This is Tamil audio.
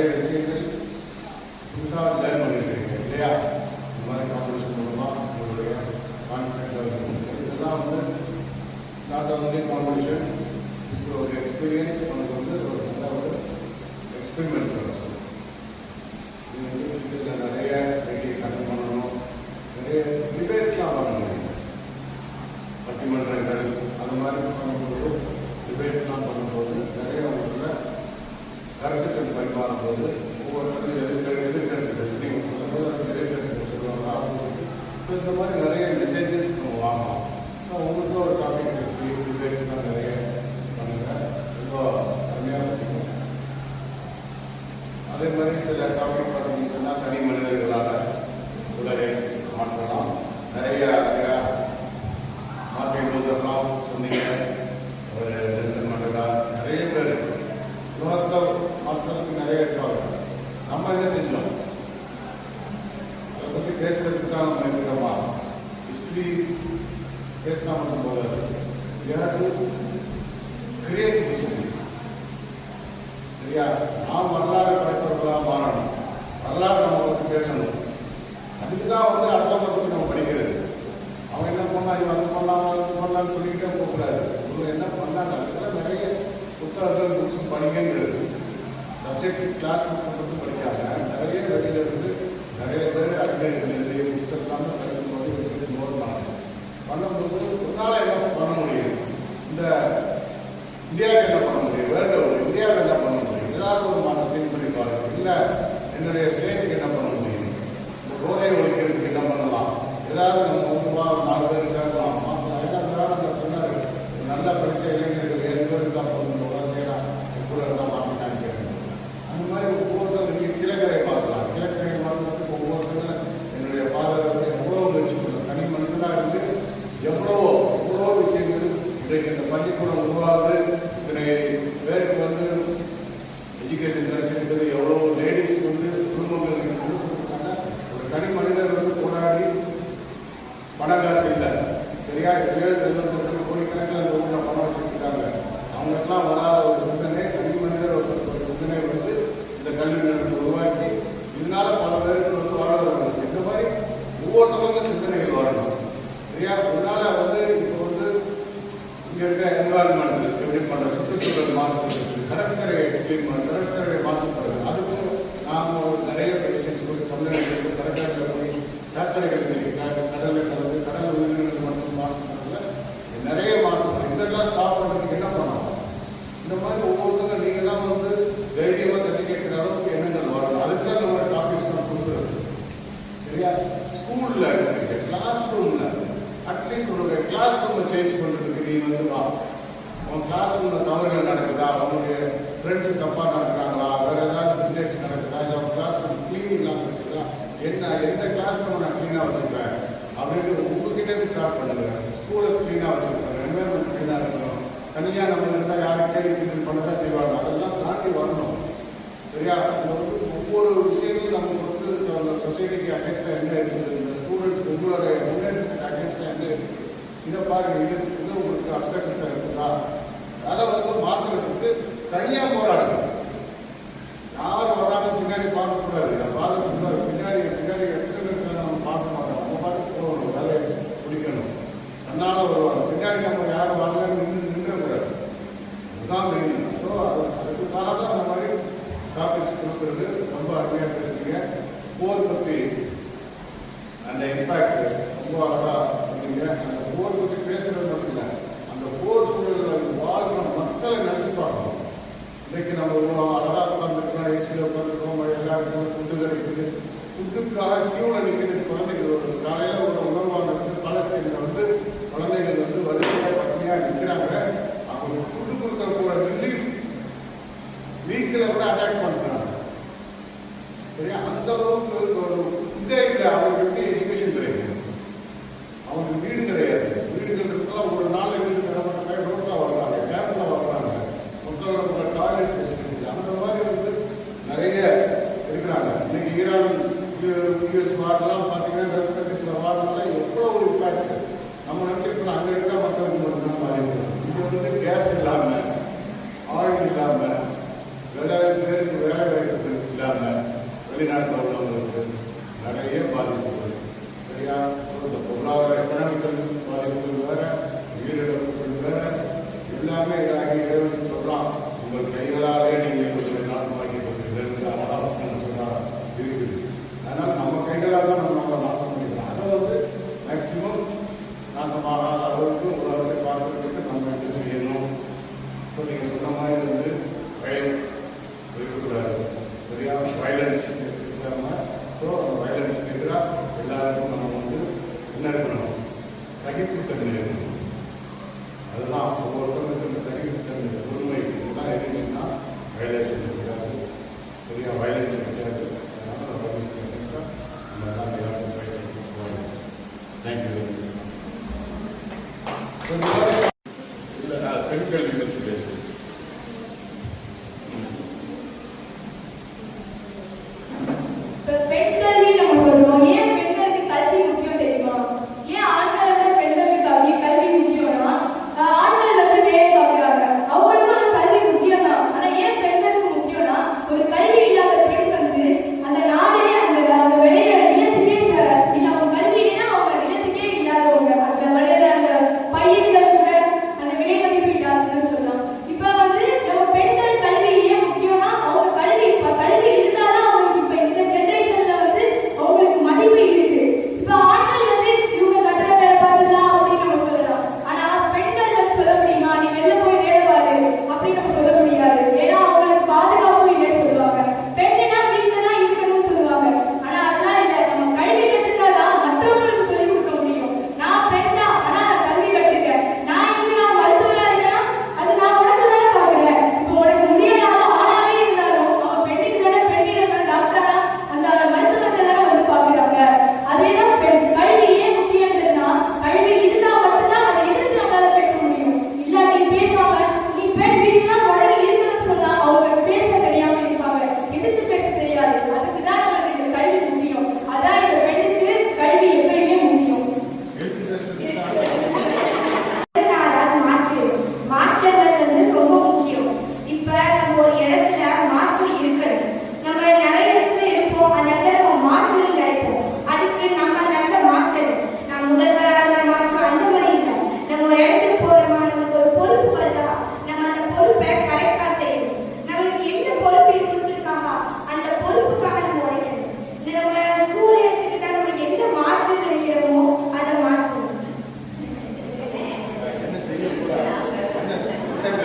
நிறைய விஷயங்கள் புதுசாக லேர்ன் பண்ணியிருக்கீங்க இல்லையா? இந்த மாதிரி காம்படிஷன் மூலமாக உங்களுடைய கான்ஃபிடென்ட் இதெல்லாம் நாட் ஒன்லி காம்படிஷன், இது ஒரு எக்ஸ்பீரியன்ஸ். நமக்கு ஒரு நல்ல ஒரு எக்ஸ்பெரிமெண்ட்ஸ் வரும். இதில் நிறைய மீட்டிங்ஸ் அட்டன் பண்ணணும், நிறைய டிபேட்ஸ்லாம் பண்ண முடியும். பட்டிமன்றங்கள் அது மாதிரி பண்ணும்போது, டிபேட்ஸ்லாம் பண்ணும்போது நிறைய உள்ள கருத்துக்கள் பரிமாறும் போது ஒவ்வொருத்தரும் எதிர்கருத்துக்கள் எதிர்கருத்துக்கள் சொல்லுவாங்க. ஆப்போசிட் இந்த மாதிரி நிறைய மெசேஜஸ் நம்ம வாங்கலாம். உங்களுக்கு ஒரு டாபிக் இருக்குது, டிபேட்ஸ்லாம் நிறைய பண்ணுங்க, ரொம்ப அருமையாக இருக்கும். அதே மாதிரி சில டாபிக் பார்த்தீங்கன்னா தனி மனிதர்களால் உலகை மாற்றலாம். நிறைய மார்ட்டின் லூதர்லாம் சொன்னீங்க, ஒரு நெல்சன் மண்டேலா, நிறைய பேர் உலகத்தை மாற்றத்துக்கு நிறைய இருக்காங்க. நம்ம என்ன செஞ்சோம்? அதை பற்றி பேசுறதுக்கு தான் நம்ம இருக்கிறோமா? ஹிஸ்ட்ரி பேசினா மட்டும் போகாது. Create history. சரியா? நாம் வரலாறு படைப்பவர்களாக மாறணும். வரலாறு நம்ம பற்றி பேசணும். அதுக்கு தான் அடுத்தவங்களை பற்றி நம்ம படிக்கிறது. அவன் என்ன பண்ணா, இவன் அது பண்ணான்னு சொல்லிக்கிட்டே போகக்கூடாது. இவங்க என்ன பண்ணாங்க, அதுக்கெல்லாம் நிறைய புத்தகங்கள் புக்ஸ் படிக்கிறது. சப்ஜெக்ட் கிளாஸ் புக்கை பற்றி படிக்காங்க. நிறைய வெளியில இருந்து நிறைய பேர் அறிஞர்கள் எழுதிய புத்தகம் படிக்கும்போது நோட் பண்ணும்போது உன்னால என்ன பண்ண முடியும்? இந்த இந்தியாவுக்கு என்ன பண்ண முடியும்? வேர்ல்டு இந்தியாவில் என்ன பண்ண முடியும்? ஏதாவது ஒரு மாற்றத்தை பண்ணி பாருங்க. இல்லை என்னுடைய ஸ்டேட்டுக்கு என்ன பண்ண முடியும்? இந்த போதை ஒழிக்கிறதுக்கு என்ன பண்ணலாம்? ஏதாவது நம்ம 4 பேர் சேர்க்கலாம். சொன்னார், நல்ல படித்த இளைஞர்கள் 7 பேர் இருந்தால் போதும் செய்யலாம், கூட இருந்தால் மாற்றிட்டாங்க. அந்த மாதிரி ஒவ்வொருத்தரும் நீங்கள் கிழக்கரை பார்க்கலாம். கிழக்கரை பார்க்கறதுக்கு ஒவ்வொருத்தரும் என்னுடைய ஃபாதர் எவ்வளோ முயற்சி பண்ணுறது, தனி மனிதனாக இருந்து எவ்வளோ விஷயங்கள் இன்றைக்கு இந்த பள்ளிக்கூடம் உருவாகுது. இத்தனை பேருக்கு எஜுகேஷன் கிடைச்சிருக்கிறது. எவ்வளோ லேடிஸ் குடும்பங்களுக்கு கொடுத்துருக்காங்க. ஒரு தனி மனிதர் போராடி பணம் காசு இல்லை, சரியா? எத்தனையோ செல்வத்திற்கு கோடிக்கணக்கில் அந்த ஊரில் பணம் வச்சுருக்காங்க. அவங்களுக்கெல்லாம் வராத ஒரு சிந்தனை, தனி மனிதர் ஒரு சிந்தனை இந்த கல்வி நிறுவனத்தை உருவாக்கி இதனால பல பேருக்கு வாழ வரணும். இந்த மாதிரி ஒவ்வொருத்தவங்க சிந்தனைகள் வரணும், சரியா? இதனால இப்போ இங்கே இருக்கிற என்வாரன்மெண்ட் எப்படி பண்ணுறது, சுற்றுச்சூழல் மாசுபடுறது, கடற்கரை மாசுபடுறது, அதுக்கும் நாம் நிறைய பெட்டிஷன்ஸ் கொடுத்து தமிழகத்தில் கடற்கரையில் போய் சாக்கடைகள் கடலில் கலந்து கடல் உயிரினங்கள் மட்டும் மாசுபடுறதுல நிறைய மாசுபடுறது. இதெல்லாம் ஸ்டாப் பண்ணுறதுக்கு என்ன பண்ணணும்? இந்த மாதிரி ஒவ்வொருத்தங்க நீங்கள்லாம் தைரியமாக தட்டி கேட்குற அளவுக்கு எண்ணங்கள் வரணும். அதுக்கு தான் நம்ம டாபிக்ஸ் நான் கொடுக்குறது, சரியா? ஸ்கூலில் கிளாஸ் ரூமில் அட்லீஸ்ட் உங்களுடைய கிளாஸ் ரூமை சேஞ்ச் பண்ணுறதுக்கு நீ வா. உன் கிளாஸ் ரூமில் தவறுகள் நடக்குதா, அவனுடைய ஃப்ரெண்ட்ஸு தப்பாக நடக்கிறாங்களா, வேறு ஏதாவது மிஸ்டேக்ஸ் நடக்குதா, இல்லை அவன் கிளாஸ் ரூம் க்ளீன் இல்லாமல் இருக்குதா, எந்த கிளாஸ் ரூமை நான் க்ளீனாக வச்சுருக்கேன் அப்படின்னு உங்ககிட்டே ஸ்டார்ட் பண்ணுறேன். ஸ்கூலை க்ளீனாக வச்சுருக்கேன், என்வரன்மெண்ட் க்ளீனாக இருக்கணும். தனியாக நம்ம இருந்தால் யாரும் கேள்வி கிண்டல் பண்ண தான் செய்வாங்க. அதெல்லாம் தாண்டி வரணும், சரியா? ஒவ்வொரு விஷயங்களும் நமக்கு சொசைட்டிக்கு அகேன்ஸ்டாக என்ன இருக்குது, இந்த ஸ்டூடெண்ட்ஸ் உங்களுடைய முன்னேற்றத்துக்கு அகேன்ஸ்டாக என்ன இருக்குது, இதை பாருங்கள். இது உங்களுக்கு அப்சர்வன்ஸாக இருக்குதா, அதை மாற்றுறதுக்கு தனியாக போராடணும். யாரும் வராங்க பின்னாடி பார்க்கக்கூடாது. பார்க்க பின்னாடி எத்தனை நம்ம பார்க்க மாட்டோம். நம்ம பார்த்து போகணும், வேலையை பிடிக்கணும். அதனால வருவாங்க பின்னாடி. நம்ம யாரும் வரலன்னு நின்றக்கூடாது. அதுதான் மெயின். ஸோ அதுக்காக தான் அந்த மாதிரி டாபிக்ஸ் கொடுக்குறது. ரொம்ப அருமையாக பேசுறீங்க. போர் பற்றி அந்த இம்பேக்ட் ரொம்ப அழகாக சொன்னீங்க. அந்த போர் பற்றி பேசுறது மட்டும் இல்லை, அந்த போர் சூழலில் வாழ்கிற மக்களை நினச்சி பார்க்கணும். இன்றைக்கு நம்ம அழகாக உட்காந்துருக்கோம், ஏசியில் உட்காந்துருக்கோம், எல்லா இடத்துலையும் ஃபுட்டு கிடைக்குது. ஃபுட்டுக்காக கியூவில் நிற்கிறது குழந்தைகள். காலையில் ஒரு உணவாளருக்கு பாலஸ்தீனில் குழந்தைகள் வரிசையாக பட்டினியாக நிற்கிறாங்க. அவங்க ஃபுட்டு கொடுக்குற ரிலீஃப் வீக்கில் கூட அட்டாக் பண்ணுறாங்க, சரியா? அந்த அளவுக்கு ஒரு ஃபுட்டே இல்லை. அவங்களுக்கு எப்படி எஜுகேஷன் கிடைக்கும்? அவங்களுக்கு வீடு கிடையாது. வீடுகள் இருக்கலாம், ஒரு நாள் வீடு கிடமாட்டாங்க, ரோட்டில் வர்றாங்க, கேம்பில் வர்றாங்க, மக்களோட டாய்லெட் ஃபெசிலிட்டி அந்த மாதிரி நிறைய இருக்கிறாங்க. இன்னைக்கு ஈரான் யூஎஸ் வாரெல்லாம் பார்த்தீங்கன்னா கல்ஃப் கண்ட்ரீஸில் வாரனால எவ்வளோ ஒரு இம்பாக்ட். நம்ம நினைச்சிருக்கோம் அங்கே இருக்கிற மக்களுக்கு மட்டும்தான் மாறி இருக்கும். இங்கே கேஸ் இல்லாமல், ஆயில் இல்லாமல், வேலை பேருக்கு வேலை வாய்ப்பு இறைவன் சொல்றான், உங்கள் கைகளாலே நீங்கள் உங்களை நாசமாக்கி கொள்வீர்கள் அவகாசம் சொன்னார் இருக்குது. அதனால் நம்ம கைகளால் தான் நம்ம நாசம் பண்ணிக்கலாம். அதை வந்து மேக்சிமம் நாசமாகாத அளவுக்கு உலகத்தை பார்க்கறதுக்கு நம்ம என்ன செய்யணும்? இப்போ நீங்கள் சொன்ன மாதிரி வந்து பயன் இருக்கக்கூடாது, சரியா? வயலன்ஸ் இல்லாமல் ஸோ அந்த வயலன்ஸுக்கு எதிராக எல்லாருக்கும் நம்ம வந்து என்ன இருக்கணும்? சகிப்புத்தன்மை இருக்கணும். அதுதான் ஒவ்வொருத்தருக்கும் இந்த சகிப்புத்தன்மை பொறுமை இதெல்லாம் இருந்துச்சுன்னா வயலேஷன் இருக்காது, சரியா? வயலேஷன் இருக்காது. அதனால நம்ம எல்லாம் எல்லாரும் போகணும். தேங்க்யூ. இல்லை பெண் கல்வி பற்றி பேசுகிறேன்.